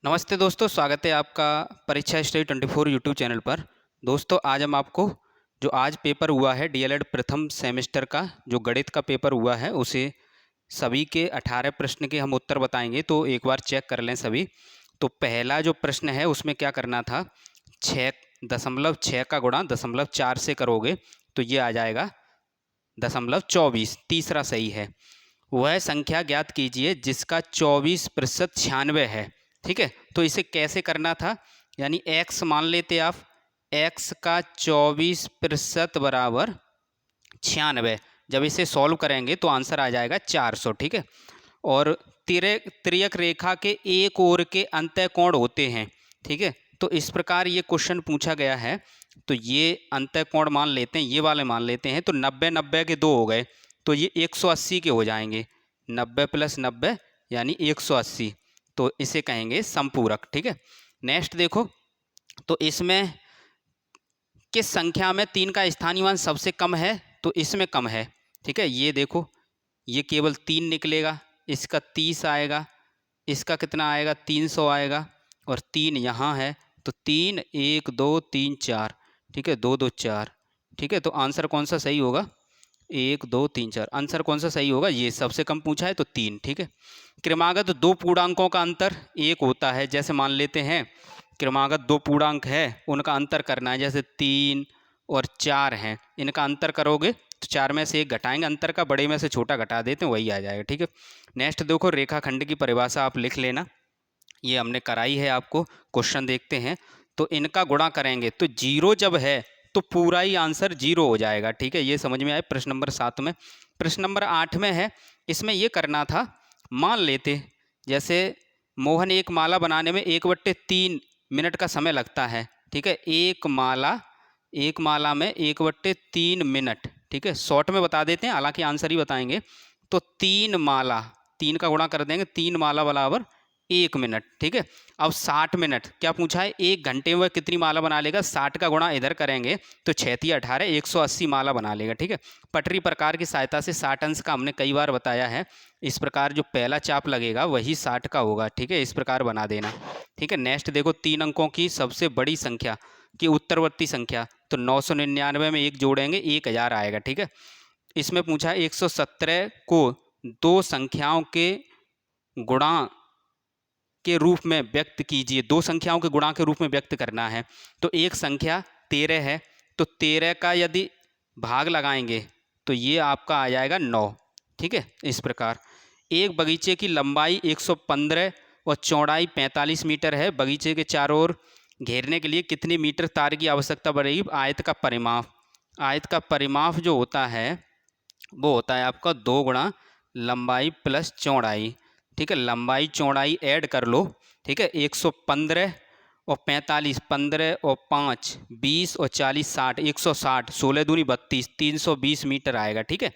नमस्ते दोस्तों, स्वागत है आपका परीक्षा स्टडी 24 यूट्यूब चैनल पर। दोस्तों, आज हम आपको जो आज पेपर हुआ है डीएलएड प्रथम सेमेस्टर का जो गणित का पेपर हुआ है उसे सभी के 18 प्रश्न के हम उत्तर बताएंगे। तो एक बार चेक कर लें सभी। तो पहला जो प्रश्न है उसमें क्या करना था, 6.6 का गुणा 0.4 से करोगे तो ये आ जाएगा 0.24। तीसरा सही है। वह संख्या ज्ञात कीजिए जिसका 24% 96 है। ठीक है, तो इसे कैसे करना था, यानी x मान लेते आप, x का 24% बराबर 96। जब इसे सॉल्व करेंगे तो आंसर आ जाएगा 400। ठीक है, और तिर्यक रेखा के एक ओर के अंतःकोण होते हैं। ठीक है, तो इस प्रकार ये क्वेश्चन पूछा गया है। तो ये अंतःकोण मान लेते हैं, ये वाले मान लेते हैं। तो 90 90 के दो हो गए तो ये 180 के हो जाएंगे। 90 + 90 यानी 180। तो इसे कहेंगे समपूरक। ठीक है, नेक्स्ट देखो। तो इसमें किस संख्या में 3 का स्थानीय मान सबसे कम है, तो इसमें कम है। ठीक है, ये देखो, ये केवल 3 निकलेगा, इसका 30 आएगा, इसका कितना आएगा 300 आएगा, और 3 यहाँ है तो 3 1 2 3 4। ठीक है, 2 2 4। ठीक है, तो आंसर कौन सा सही होगा, 1 2 3 4। आंसर कौन सा सही होगा, ये सबसे कम पूछा है तो 3। ठीक है, क्रमागत दो पूर्णांकों का अंतर 1 होता है। जैसे मान लेते हैं क्रमागत दो पूर्णांक है, उनका अंतर करना है। जैसे 3 और 4 हैं, इनका अंतर करोगे तो 4 में से 1 घटाएंगे, अंतर का बड़े में से छोटा घटा देते हैं, वही आ जाएगा। ठीक है, नेक्स्ट देखो, रेखाखंड की परिभाषा आप लिख लेना, ये हमने कराई है आपको। क्वेश्चन देखते हैं। तो इनका गुणा करेंगे तो 0 जब है तो पूरा ही आंसर 0 हो जाएगा। ठीक है, ये समझ में आए। प्रश्न नंबर 7 में। प्रश्न नंबर 8 में है, इसमें ये करना था, मान लेते जैसे मोहन एक माला बनाने में 1/3 मिनट का समय लगता है। ठीक है, एक माला में 1/3 मिनट। ठीक है, शॉर्ट में बता देते हैं, हालांकि आंसर ही बताएंगे। तो 3 माला, 3 का गुणा कर देंगे, 3 माला बराबर 1 मिनट। ठीक है, अब 60 मिनट क्या पूछा है, 1 घंटे में कितनी माला बना लेगा। 60 का गुणा इधर करेंगे तो 6 18 180 माला बना लेगा। ठीक है, पटरी प्रकार की सहायता से 60 अंश का हमने कई बार बताया है। इस प्रकार जो पहला चाप लगेगा वही 60 का होगा। ठीक है, इस प्रकार बना देना। ठीक है, नेक्स्ट देखो, 3 अंकों की सबसे बड़ी संख्या की उत्तरवर्ती संख्या। तो 999 में 1 जोड़ेंगे 1000 आएगा। ठीक है, इसमें पूछा है 117 को दो संख्याओं के गुणा के रूप में व्यक्त कीजिए। दो संख्याओं के गुणा के रूप में व्यक्त करना है। तो एक संख्या 13 है, तो 13 का यदि भाग लगाएंगे तो ये आपका आ जाएगा 9। ठीक है, इस प्रकार एक बगीचे की लंबाई 115 और चौड़ाई 45 मीटर है। बगीचे के चारों ओर घेरने के लिए कितनी मीटर तार की आवश्यकता पड़ेगी। आयत का परिमाप, आयत का परिमाप जो होता है वो होता है आपका 2 गुणा लंबाई प्लस चौड़ाई। ठीक है, लंबाई चौड़ाई ऐड कर लो। ठीक है, 115 और 45, 15 और 5 20 और 40 60, 160, 16 दूनी 32, 320 मीटर आएगा। ठीक है,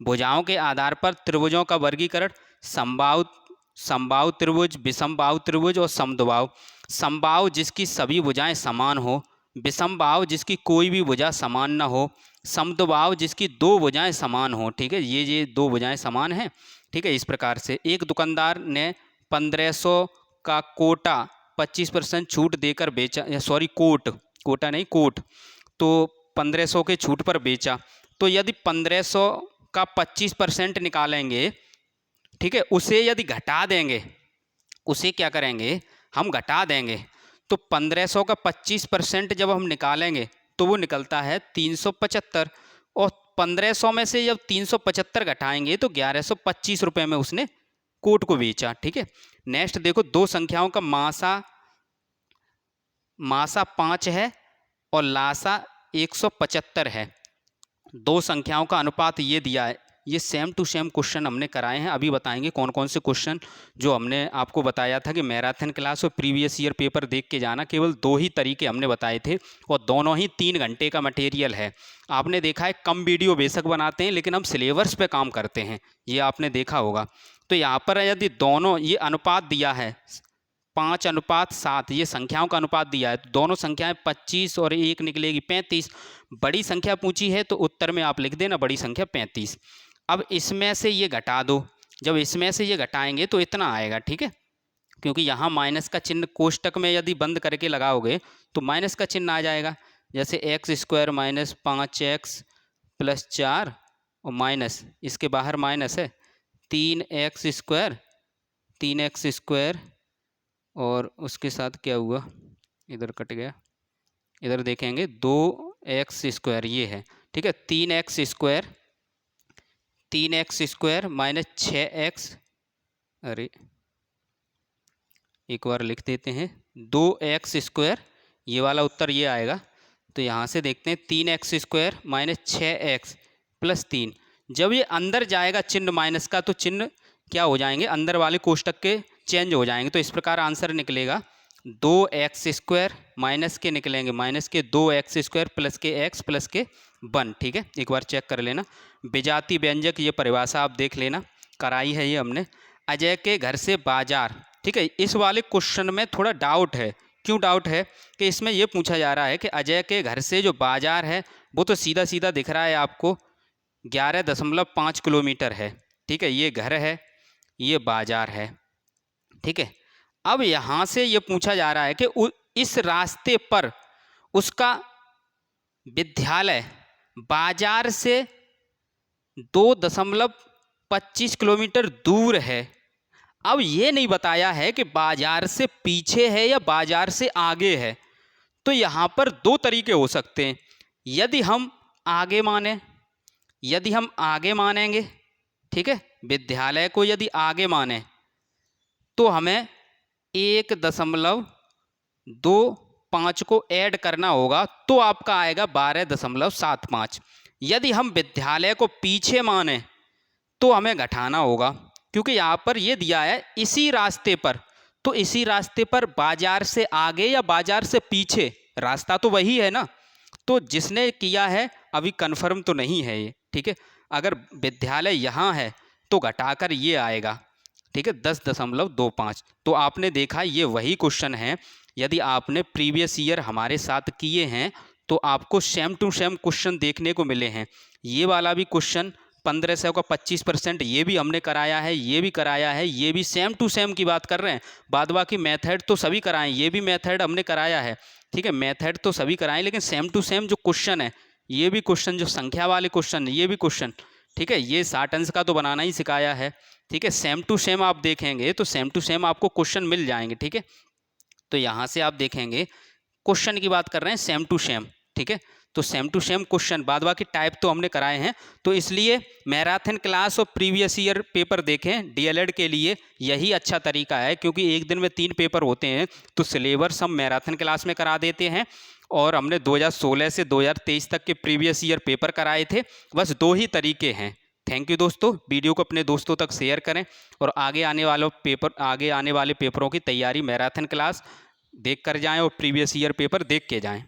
भुजाओं के आधार पर त्रिभुजों का वर्गीकरण, समबाहु समबाहु त्रिभुज, विषमबाहु त्रिभुज और समद्विबाहु। समबाहु जिसकी सभी भुजाएं समान हो, विषमबाहु जिसकी कोई भी भुजा समान न हो, समद्विबाहु जिसकी दो भुजाएं समान हो। ठीक है, ये दो भुजाएं समान हैं। ठीक है, इस प्रकार से एक दुकानदार ने 1500 का कोटा 25% छूट देकर बेचा, सॉरी कोटा नहीं कोट, तो 1500 के छूट पर बेचा। तो यदि 1500 का 25% निकालेंगे, ठीक है, उसे यदि घटा देंगे, उसे क्या करेंगे, हम घटा देंगे। तो 1500 का 25% जब हम निकालेंगे तो वो निकलता है 375, और 1500 में से जब 375 घटाएंगे तो 1125 रुपये में उसने कोट को बेचा। ठीक है, नेक्स्ट देखो, दो संख्याओं का मासा 5 है और लासा 175 है। दो संख्याओं का अनुपात ये दिया है। ये सेम टू सेम क्वेश्चन हमने कराए हैं। अभी बताएंगे कौन कौन से क्वेश्चन जो हमने आपको बताया था कि मैराथन क्लास और प्रीवियस ईयर पेपर देख के जाना। केवल 2 ही तरीके हमने बताए थे और दोनों ही 3 घंटे का मटेरियल है। आपने देखा है कम वीडियो बेशक बनाते हैं लेकिन हम सिलेबस पे काम करते हैं, ये आपने देखा होगा। तो यहाँ पर यदि दोनों ये अनुपात दिया है 5:7, ये संख्याओं का अनुपात दिया है, तो दोनों संख्याएं 25 और 1 निकलेगी 35। बड़ी संख्या पूछी है तो उत्तर में आप लिख देना बड़ी संख्या 35। अब इसमें से ये घटा दो, जब इसमें से ये घटाएंगे तो इतना आएगा। ठीक है, क्योंकि यहाँ माइनस का चिन्ह कोष्टक में यदि बंद करके लगाओगे तो माइनस का चिन्ह आ जाएगा। जैसे x square minus 5x plus 4 और माइनस इसके बाहर माइनस है 3x स्क्वायर और उसके साथ क्या हुआ, इधर कट गया, इधर देखेंगे 2x स्क्वायर ये है, ठीक है। 3x स्क्वायर माइनस 6x, अरे एक बार लिख देते हैं 2x स्क्वायर, ये वाला उत्तर ये आएगा। तो यहाँ से देखते हैं 3x square minus 6x plus 3। जब ये अंदर जाएगा चिन्ह माइनस का तो चिन्ह क्या हो जाएंगे, अंदर वाले कोष्टक के चेंज हो जाएंगे। तो इस प्रकार आंसर निकलेगा 2x स्क्वायर माइनस के निकलेंगे माइनस के 2x स्क्वायर प्लस के x प्लस के 1, ठीक है। एक बार चेक कर लेना। विजातीय व्यंजक ये परिभाषा आप देख लेना, कराई है ये हमने। अजय के घर से बाजार, ठीक है। इस वाले क्वेश्चन में थोड़ा डाउट है। क्यों डाउट है कि इसमें यह पूछा जा रहा है कि अजय के घर से जो बाजार है वो तो सीधा सीधा दिख रहा है आपको 11.5 किलोमीटर है, ठीक है। ये घर है, ये बाजार है, ठीक है। अब यहाँ से ये पूछा जा रहा है कि इस रास्ते पर उसका विद्यालय बाजार से 2.25 किलोमीटर दूर है। अब ये नहीं बताया है कि बाजार से पीछे है या बाजार से आगे है। तो यहाँ पर दो तरीके हो सकते हैं। यदि हम आगे मानेंगे, ठीक है, विद्यालय को यदि आगे माने तो हमें 1.25 को ऐड करना होगा तो आपका आएगा 12.75। यदि हम विद्यालय को पीछे माने तो हमें घटाना होगा, क्योंकि यहाँ पर ये दिया है इसी रास्ते पर। तो इसी रास्ते पर बाजार से आगे या बाजार से पीछे, रास्ता तो वही है ना। तो जिसने किया है अभी कंफर्म तो नहीं है ये, ठीक है। अगर विद्यालय यहाँ है तो घटाकर ये आएगा, ठीक है, 10.25। तो आपने देखा ये वही क्वेश्चन है। यदि आपने प्रीवियस ईयर हमारे साथ किए हैं तो आपको सेम टू सेम क्वेश्चन देखने को मिले हैं। ये वाला भी क्वेश्चन 1500 का 25%, ये भी हमने कराया है, ये भी कराया है, ये भी सेम टू सेम की बात कर रहे हैं। बाद बाकी मेथड तो सभी कराएं, ये भी मेथड हमने कराया है, ठीक है। मेथड तो सभी कराएं, लेकिन सेम टू सेम जो क्वेश्चन है, ये भी क्वेश्चन जो संख्या वाले क्वेश्चन है, ये भी क्वेश्चन, ठीक है। ये 60 अंश का तो बनाना ही सिखाया है, ठीक है। सेम टू सेम आप देखेंगे तो सेम टू सेम आपको क्वेश्चन मिल जाएंगे, ठीक है। तो यहाँ से आप देखेंगे क्वेश्चन की बात कर रहे हैं सेम टू सेम, ठीक है। तो सेम टू सेम क्वेश्चन, बाद बाकी टाइप तो हमने कराए हैं। तो इसलिए मैराथन क्लास और प्रीवियस ईयर पेपर देखें डीएलएड के लिए, यही अच्छा तरीका है। क्योंकि एक दिन में 3 पेपर होते हैं तो सिलेबस हम मैराथन क्लास में करा देते हैं। और हमने 2016 से 2023 तक के प्रीवियस ईयर पेपर कराए थे। बस 2 ही तरीके हैं। थैंक यू दोस्तों। वीडियो को अपने दोस्तों तक शेयर करें और आगे आने वाले पेपरों की तैयारी मैराथन क्लास देख कर जाएं और प्रीवियस ईयर पेपर देख के जाएं।